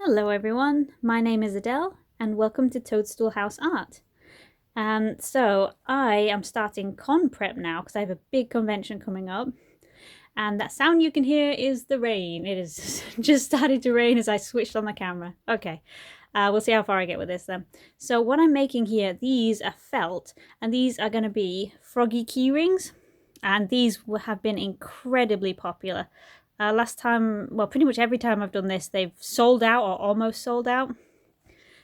Hello everyone, my name is Adele and welcome to Toadstool House Art. So I am starting con prep now because I have a big convention coming up, and that sound you can hear is the rain. It is just started to rain as I switched on the camera. Okay, we'll see how far I get with this then. So what I'm making here, these are felt, and these are going to be Froggy Key Rings, and these have been incredibly popular. Last time, well, pretty much every time I've done this, they've sold out or almost sold out.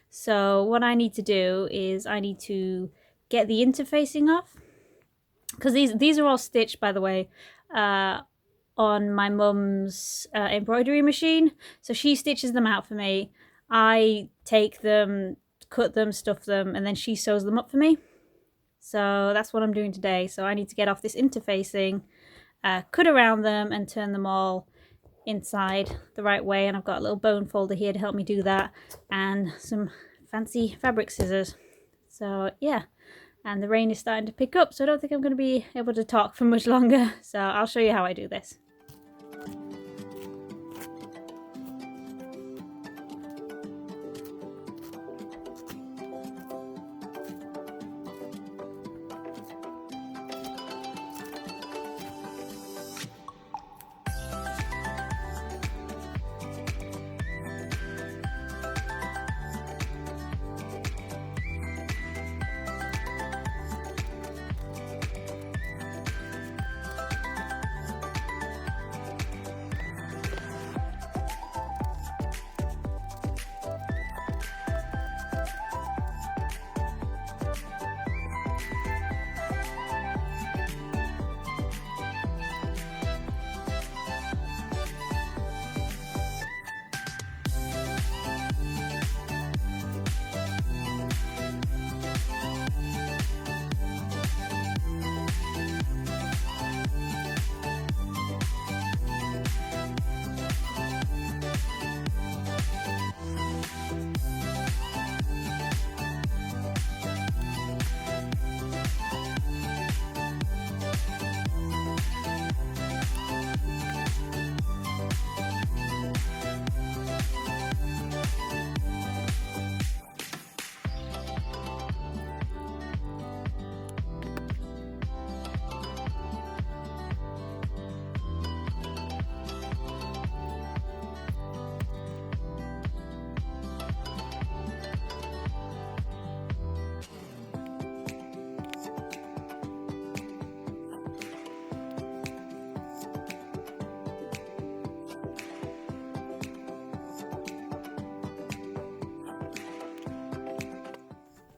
So what I need to do is I need to get the interfacing off, because these are all stitched, by the way, on my mum's embroidery machine. So she stitches them out for me. I take them, cut them, stuff them, and then she sews them up for me. So that's what I'm doing today. So I need to get off this interfacing, cut around them and turn them all inside the right way, and I've got a little bone folder here to help me do that, and some fancy fabric scissors. So yeah, and the rain is starting to pick up, so I don't think I'm going to be able to talk for much longer, so I'll show you how I do this.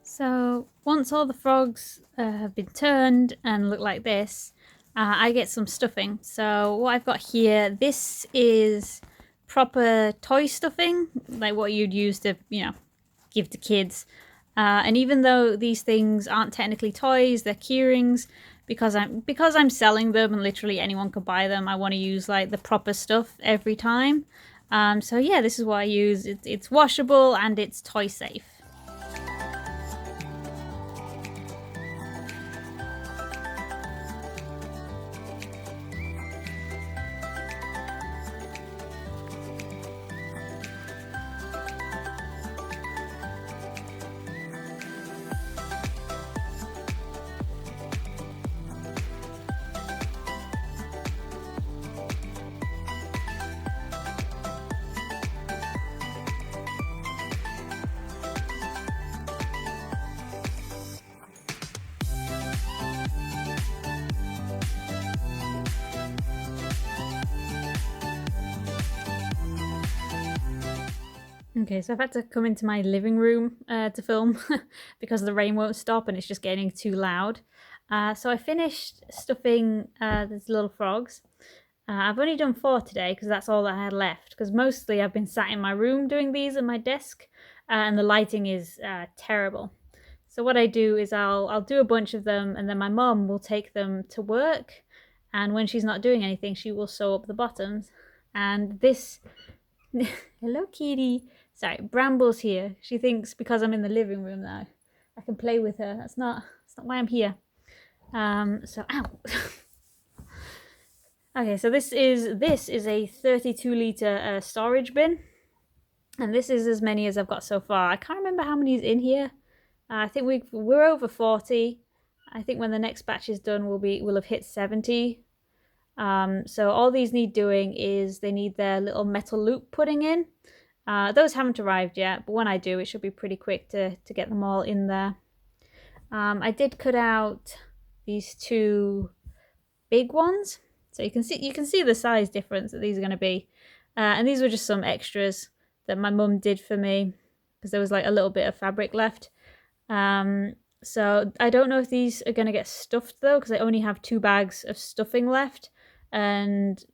So once all the frogs have been turned and look like this, I get some stuffing. So what I've got here, this is proper toy stuffing, like what you'd use to, give to kids. And even though these things aren't technically toys, they're key rings, because I'm selling them and literally anyone could buy them, I want to use like the proper stuff every time. So yeah, this is what I use. It's washable and it's toy safe. Okay, so I've had to come into my living room to film because the rain won't stop and it's just getting too loud. So I finished stuffing these little frogs. I've only done 4 today because that's all that I had left, because mostly I've been sat in my room doing these at my desk, and the lighting is terrible. So what I do is I'll do a bunch of them, and then my mum will take them to work, and when she's not doing anything she will sew up the bottoms. And this hello kitty. Sorry, Bramble's here. She thinks because I'm in the living room now I can play with her. That's not why I'm here. So ow. Okay, so this is a 32 litre storage bin. And this is as many as I've got so far. I can't remember how many is in here. I think we're over 40. I think when the next batch is done, we'll have hit 70. So all these need doing is they need their little metal loop putting in. Those haven't arrived yet, but when I do, it should be pretty quick to get them all in there. I did cut out these two big ones, so you can see the size difference that these are going to be. And these were just some extras that my mum did for me because there was like a little bit of fabric left. So I don't know if these are going to get stuffed though, because I only have 2 bags of stuffing left, and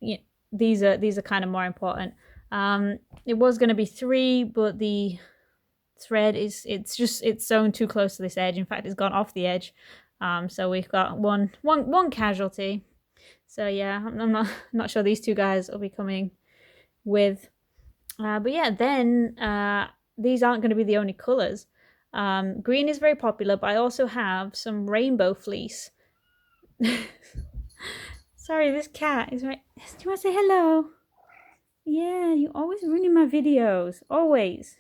yeah, these are kind of more important. It was going to be 3, but the thread it's sewn too close to this edge. In fact, it's gone off the edge. So we've got one casualty. So yeah, I'm not sure these 2 guys will be coming with. But yeah, then these aren't going to be the only colours. Green is very popular, but I also have some rainbow fleece. Sorry, this cat is right. Do you want to say hello? Yeah, you always ruining my videos. Always.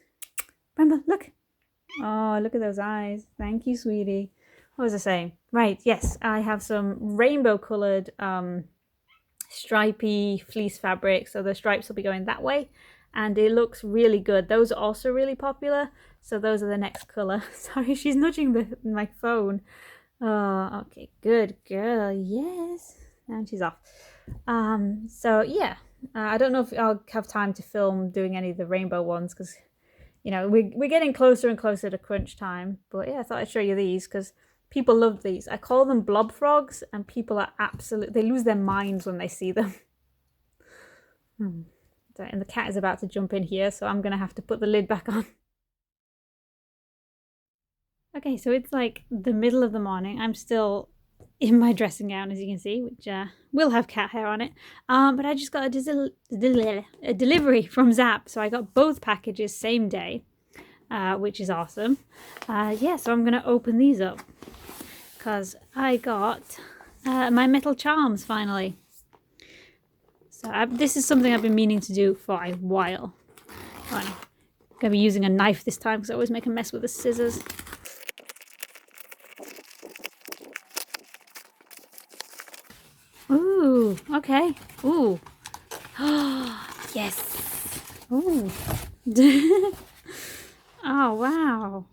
Remember, look. Oh, look at those eyes. Thank you, sweetie. What was I saying? Right, yes, I have some rainbow coloured stripy fleece fabric, so the stripes will be going that way, and it looks really good. Those are also really popular, so those are the next colour. Sorry, she's nudging my phone. Oh, okay, good girl. Yes, and she's off. So yeah, I don't know if I'll have time to film doing any of the rainbow ones because, you know, we're getting closer and closer to crunch time. But yeah, I thought I'd show you these because people love these. I call them blob frogs, and people are they lose their minds when they see them. And the cat is about to jump in here, so I'm gonna have to put the lid back on. Okay, so it's like the middle of the morning. I'm still in my dressing gown, as you can see, which will have cat hair on it. But I just got a delivery from Zap, so I got both packages same day, which is awesome. Yeah, so I'm gonna open these up because I got my metal charms finally. So this is something I've been meaning to do for a while. I'm gonna be using a knife this time because I always make a mess with the scissors. Ooh, okay. Ooh. Yes. Ooh. Oh, wow.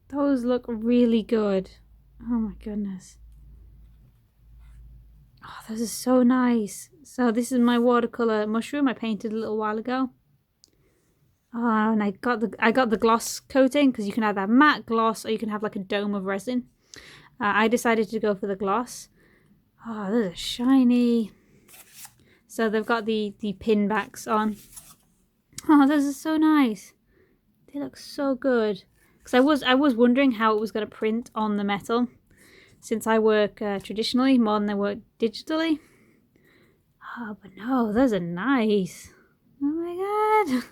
Those look really good. Oh my goodness. Oh, those are so nice. So this is my watercolor mushroom I painted a little while ago. Oh, and I got the gloss coating because you can either have matte gloss or you can have like a dome of resin. I decided to go for the gloss. Oh, those are shiny. So they've got the pin backs on. Oh, those are so nice. They look so good. Because I was wondering how it was going to print on the metal, since I work traditionally more than I work digitally. Oh, but no, those are nice. Oh my god.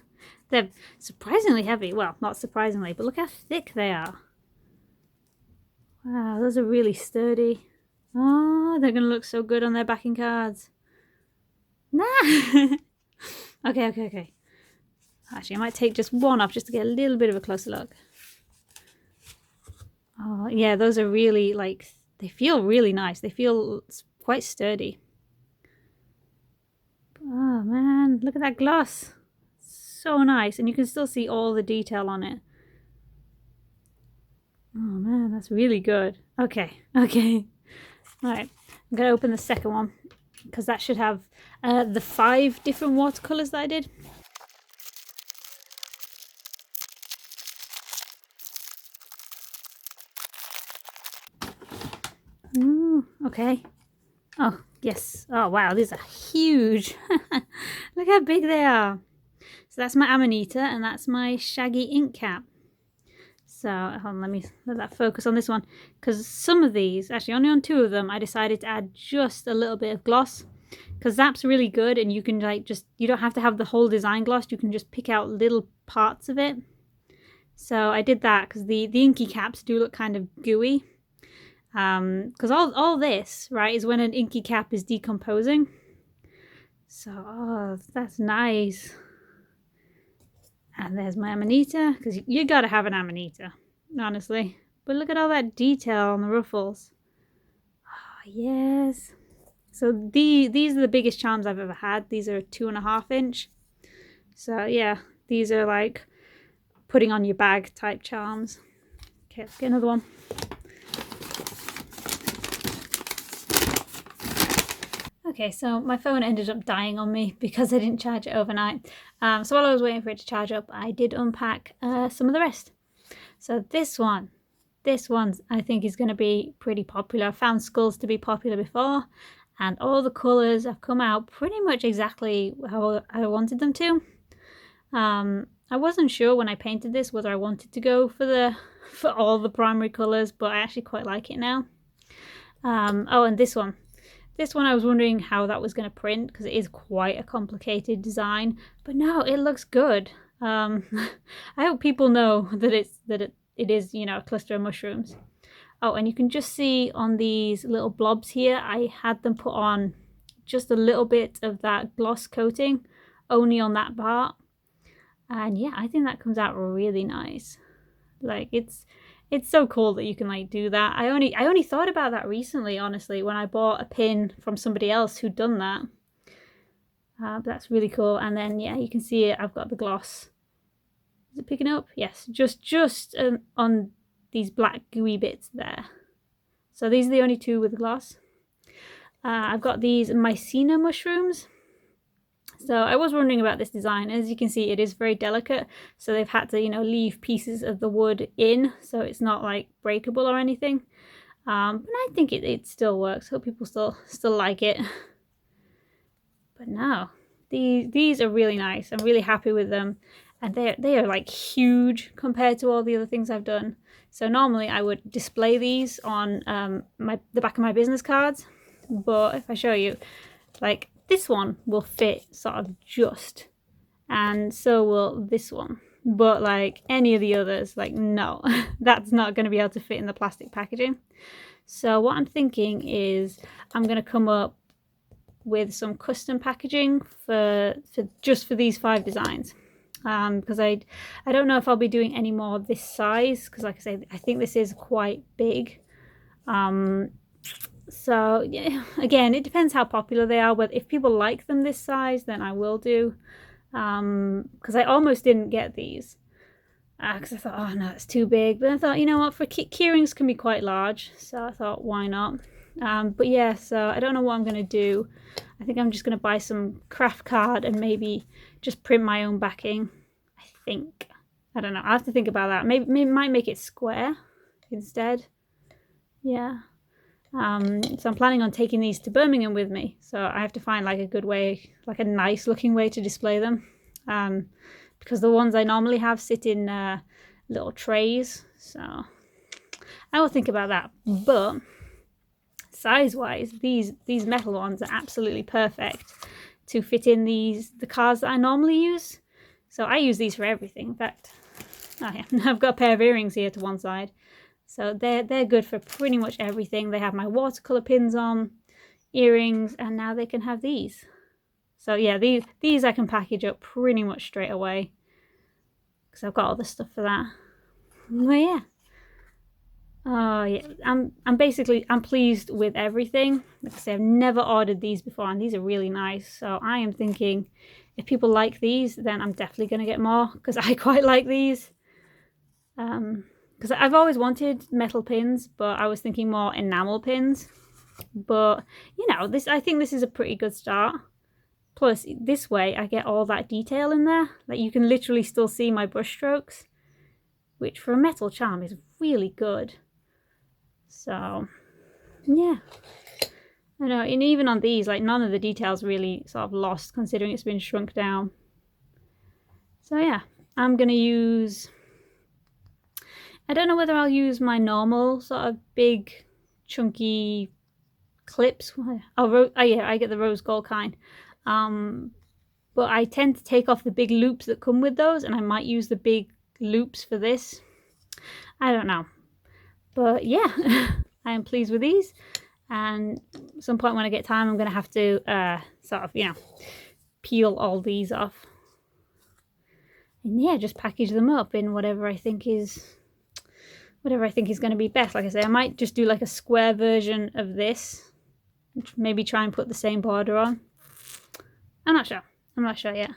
They're surprisingly heavy. Well, not surprisingly, but look how thick they are. Wow, those are really sturdy. Oh, they're going to look so good on their backing cards. Nah. Okay. Actually, I might take just one off just to get a little bit of a closer look. Oh, yeah, those are really, like, they feel really nice. They feel quite sturdy. Oh, man, look at that gloss. So nice. And you can still see all the detail on it. Oh, man, that's really good. Okay. All right, I'm going to open the second one because that should have the 5 different watercolors that I did. Ooh, okay. Oh, yes. Oh, wow, these are huge. Look how big they are. So that's my Amanita and that's my shaggy ink cap. So hold on, let me let that focus on this one, because some of these, actually only on 2 of them, I decided to add just a little bit of gloss, because Zap's really good and you can like you don't have to have the whole design glossed, you can just pick out little parts of it. So I did that because the inky caps do look kind of gooey. Because all this, right, is when an inky cap is decomposing. So, oh, that's nice. And there's my Amanita, because you gotta have an Amanita, honestly. But look at all that detail on the ruffles. Oh, yes. So these are the biggest charms I've ever had. These are 2.5 inch. So yeah, these are like putting on your bag type charms. Okay, let's get another one. Okay, so my phone ended up dying on me because I didn't charge it overnight. So while I was waiting for it to charge up, I did unpack some of the rest. So this one I think is going to be pretty popular. I found skulls to be popular before, and all the colours have come out pretty much exactly how I wanted them to. I wasn't sure when I painted this whether I wanted to go for all the primary colours, but I actually quite like it now. Oh, and this one I was wondering how that was going to print because it is quite a complicated design, but no, it looks good. I hope people know that it is, you know, a cluster of mushrooms. Oh, and you can just see on these little blobs here, I had them put on just a little bit of that gloss coating only on that part. And yeah, I think that comes out really nice. Like it's so cool that you can like do that. I only thought about that recently, honestly, when I bought a pin from somebody else who'd done that. But that's really cool. And then yeah, you can see it. I've got the gloss. Is it picking up? Yes, just on these black gooey bits there. So these are the only two with gloss. I've got these Mycena mushrooms. So I was wondering about this design. As you can see, it is very delicate. So they've had to, you know, leave pieces of the wood in, so it's not like breakable or anything. But I think it still works. Hope people still like it. But no, these are really nice. I'm really happy with them, and they are like huge compared to all the other things I've done. So normally I would display these on the back of my business cards, but if I show you, like this one will fit sort of just, and so will this one. But like any of the others, like no, that's not going to be able to fit in the plastic packaging. So what I'm thinking is I'm going to come up with some custom packaging for these 5 designs. Because I don't know if I'll be doing any more of this size, because like I say, I think this is quite big. So yeah, again, it depends how popular they are. But if people like them this size, then I will do. Because I almost didn't get these because I thought, oh no, it's too big. But I thought, you know what, for key rings can be quite large, so I thought, why not? But yeah, so I don't know what I'm going to do. I think I'm just going to buy some craft card and maybe just print my own backing. I think. I don't know. I have to think about that. Maybe might make it square instead. Yeah. So I'm planning on taking these to Birmingham with me. So I have to find like a good way, like a nice looking way to display them. Because the ones I normally have sit in little trays. So I will think about that. But size-wise, these metal ones are absolutely perfect to fit in the cards that I normally use. So I use these for everything. In fact, I've got a pair of earrings here to one side. So they're good for pretty much everything. They have my watercolor pins on, earrings, and now they can have these. So yeah, these I can package up pretty much straight away because I've got all the stuff for that. Well, yeah. Oh yeah, I'm pleased with everything. Like I say, I've never ordered these before, and these are really nice. So I am thinking, if people like these, then I'm definitely going to get more because I quite like these. Because I've always wanted metal pins, but I was thinking more enamel pins. But you know, I think this is a pretty good start. Plus, this way I get all that detail in there. Like you can literally still see my brush strokes, which for a metal charm is really good. So, yeah. I know, and even on these, like none of the details really sort of lost considering it's been shrunk down. So yeah, I'm going to use... I don't know whether I'll use my normal sort of big, chunky clips. Oh yeah, I get the rose gold kind. But I tend to take off the big loops that come with those, and I might use the big loops for this. I don't know. But yeah, I am pleased with these. And at some point when I get time, I'm going to have to sort of, you know, peel all these off. And yeah, just package them up in whatever I think is going to be best. Like I say, I might just do like a square version of this, maybe try and put the same border on. I'm not sure yet.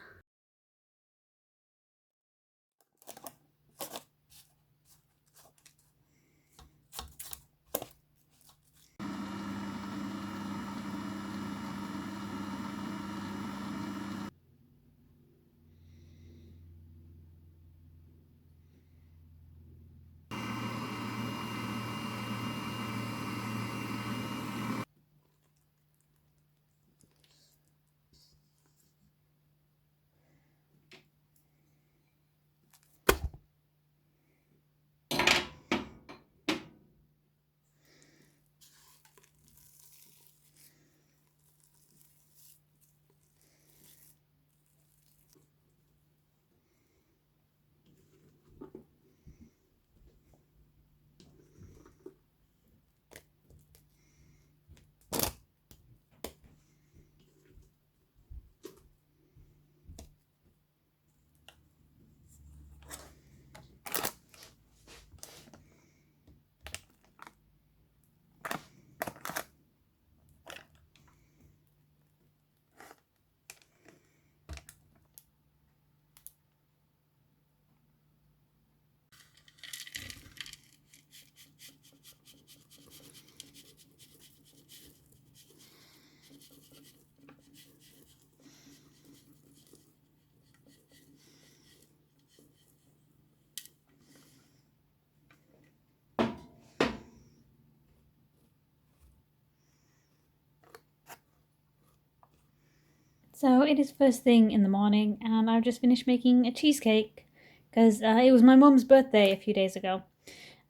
So it is first thing in the morning, and I've just finished making a cheesecake because it was my mum's birthday a few days ago.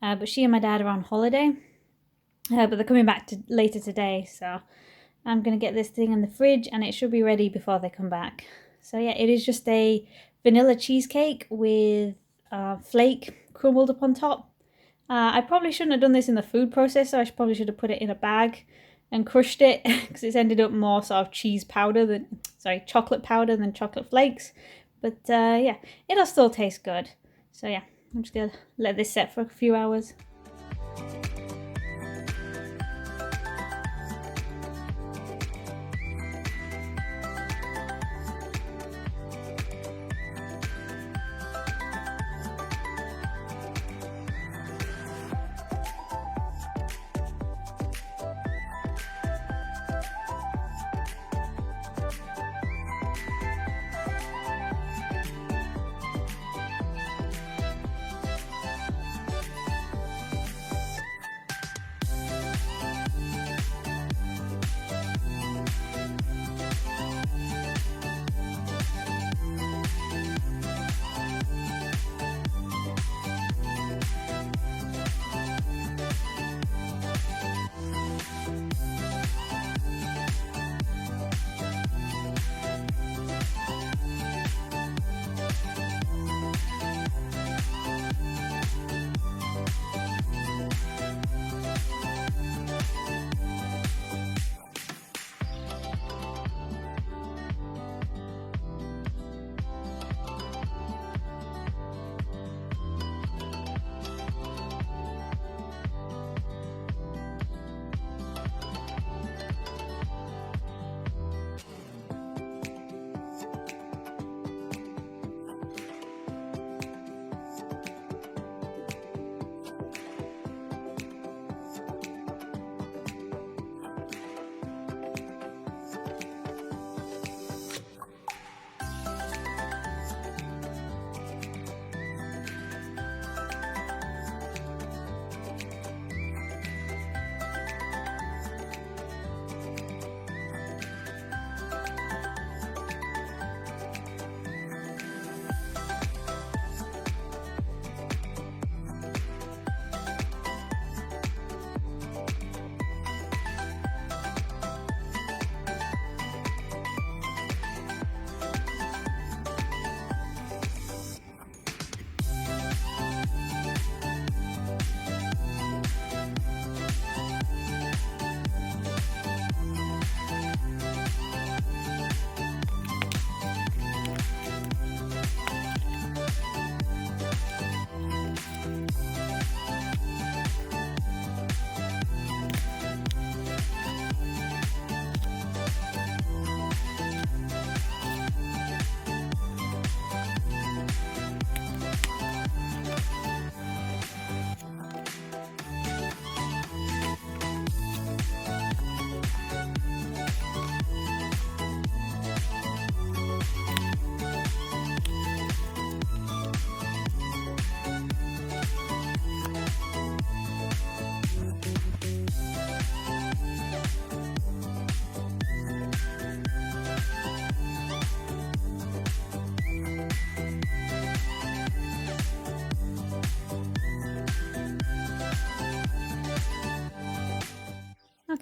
But she and my dad are on holiday, but they're coming back later today, so I'm going to get this thing in the fridge and it should be ready before they come back. So yeah, it is just a vanilla cheesecake with flake crumbled up on top. I probably shouldn't have done this in the food processor. I probably should have put it in a bag and crushed it because it's ended up more sort of chocolate powder than chocolate flakes. But yeah, it'll still taste good. So yeah, I'm just going to let this set for a few hours.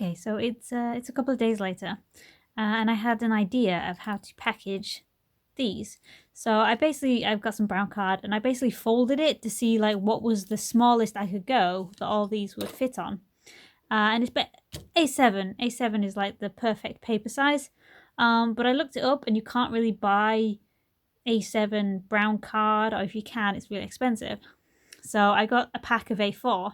Okay, so it's a couple of days later, and I had an idea of how to package these. So I've got some brown card, and I basically folded it to see like what was the smallest I could go that all these would fit on. And it's A7. A7 is like the perfect paper size. But I looked it up, and you can't really buy A7 brown card, or if you can, it's really expensive. So I got a pack of A4.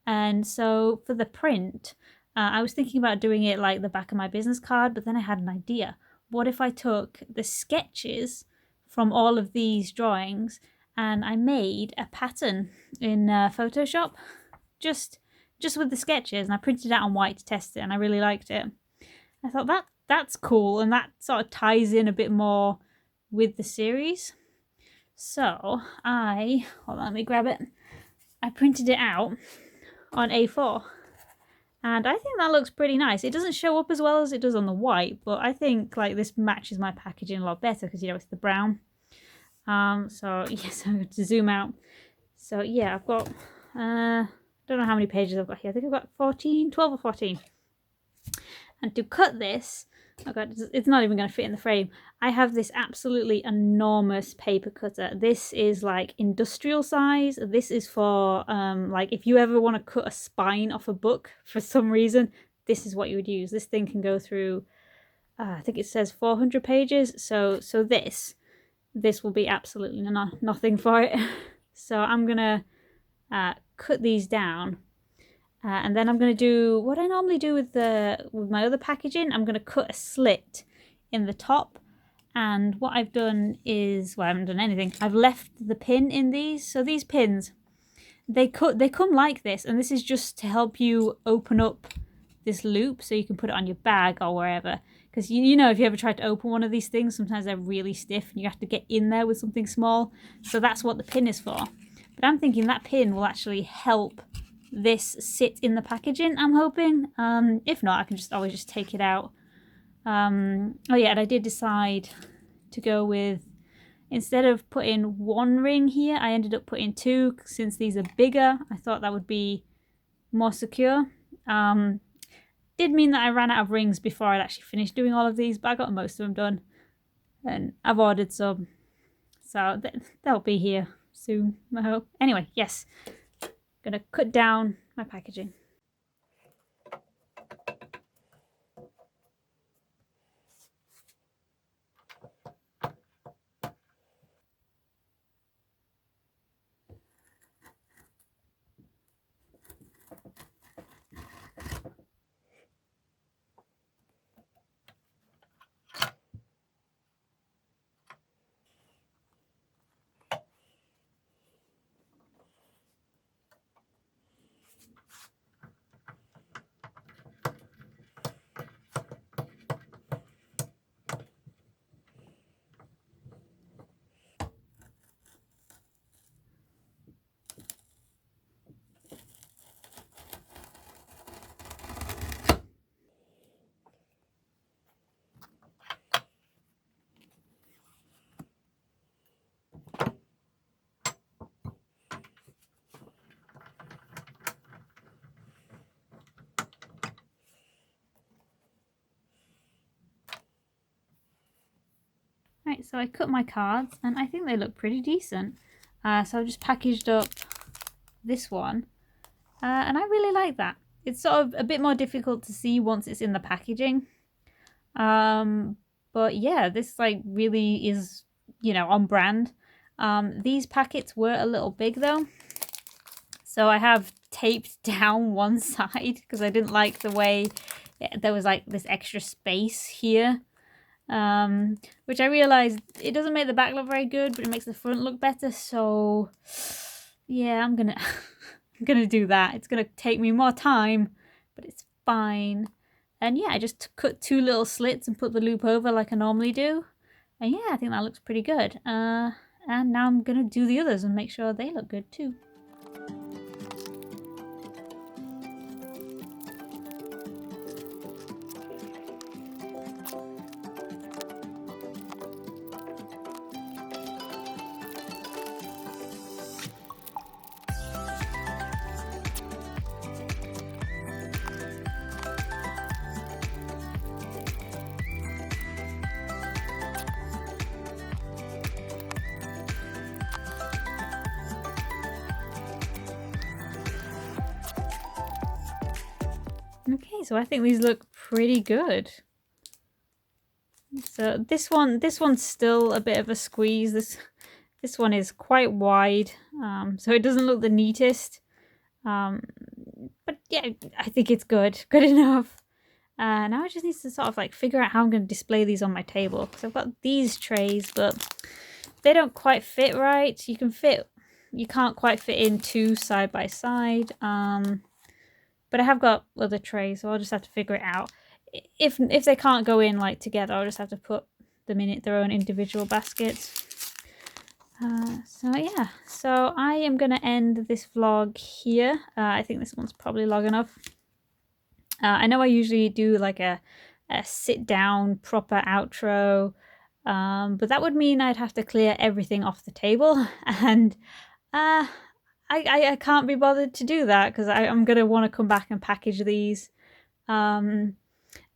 And so for the print, I was thinking about doing it like the back of my business card, but then I had an idea. What if I took the sketches from all of these drawings and I made a pattern in Photoshop, just with the sketches, and I printed it out on white to test it, and I really liked it. I thought that's cool, and that sort of ties in a bit more with the series. So hold on, let me grab it. I printed it out on A4, and I think that looks pretty nice. It doesn't show up as well as it does on the white, but I think like this matches my packaging a lot better because, you know, it's the brown. So yes, I'm going to zoom out. So yeah, I've got I don't know how many pages I've got here. I think I've got 12 or 14. And to cut this, oh god, it's not even going to fit in the frame. I have this absolutely enormous paper cutter. This is like industrial size. This is for like if you ever want to cut a spine off a book for some reason, this is what you would use. This thing can go through, I think it says 400 pages. So this will be absolutely nothing for it. So I'm gonna cut these down. And then I'm going to do what I normally do with my other packaging. I'm going to cut a slit in the top. And what I've done is, well, I haven't done anything. I've left the pin in these. So these pins, they come like this. And this is just to help you open up this loop so you can put it on your bag or wherever. Because you know, if you ever tried to open one of these things, sometimes they're really stiff and you have to get in there with something small. So that's what the pin is for. But I'm thinking that pin will actually help this sit in the packaging, I'm hoping. If not, I can always just take it out. Oh yeah, and I did decide to go with, instead of putting one ring here, I ended up putting two, since these are bigger. I thought that would be more secure. Did mean that I ran out of rings before I'd actually finished doing all of these, but I got most of them done, and I've ordered some, so they'll be here soon, I hope. Anyway, yes, gonna cut down my packaging. Right, so I cut my cards and I think they look pretty decent. So I just packaged up this one, and I really like that. It's sort of a bit more difficult to see once it's in the packaging. But yeah, this like really is, you know, on brand. These packets were a little big though, so I have taped down one side because I didn't like the way there was like this extra space here. Which I realized it doesn't make the back look very good, but it makes the front look better. So yeah, I'm gonna do that. It's gonna take me more time, but it's fine. And yeah, I just cut two little slits and put the loop over like I normally do. And yeah, I think that looks pretty good. And now I'm gonna do the others and make sure they look good too. Okay, so I think these look pretty good. So this one's still a bit of a squeeze. This one is quite wide, so it doesn't look the neatest. But yeah, I think it's good enough. Now I just need to sort of like figure out how I'm going to display these on my table, because I've got these trays, but they don't quite fit right. You can't quite fit in two side by side. But I have got other trays, so I'll just have to figure it out. If they can't go in like together, I'll just have to put them in their own individual baskets. So yeah, so I am gonna end this vlog here. I think this one's probably long enough. I know I usually do like a sit down proper outro, but that would mean I'd have to clear everything off the table, and I can't be bothered to do that because I'm going to want to come back and package these. And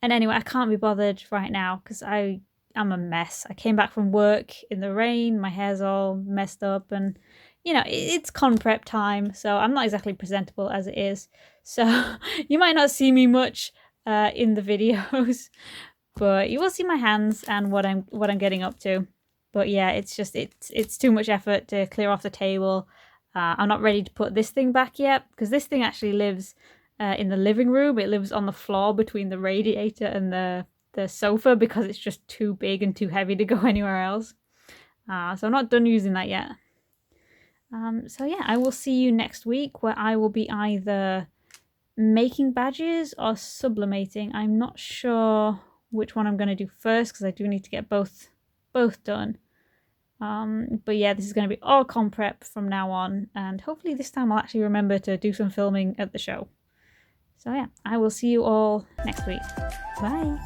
anyway, I can't be bothered right now because I'm a mess. I came back from work in the rain, my hair's all messed up, and you know, it's con prep time, so I'm not exactly presentable as it is. So you might not see me much in the videos, but you will see my hands and what I'm getting up to. But yeah, it's just it's too much effort to clear off the table. I'm not ready to put this thing back yet because this thing actually lives in the living room. It lives on the floor between the radiator and the sofa because it's just too big and too heavy to go anywhere else. So I'm not done using that yet. So yeah, I will see you next week where I will be either making badges or sublimating. I'm not sure which one I'm going to do first because I do need to get both done. But yeah, this is going to be all con prep from now on, and hopefully this time I'll actually remember to do some filming at the show. So yeah, I will see you all next week. Bye!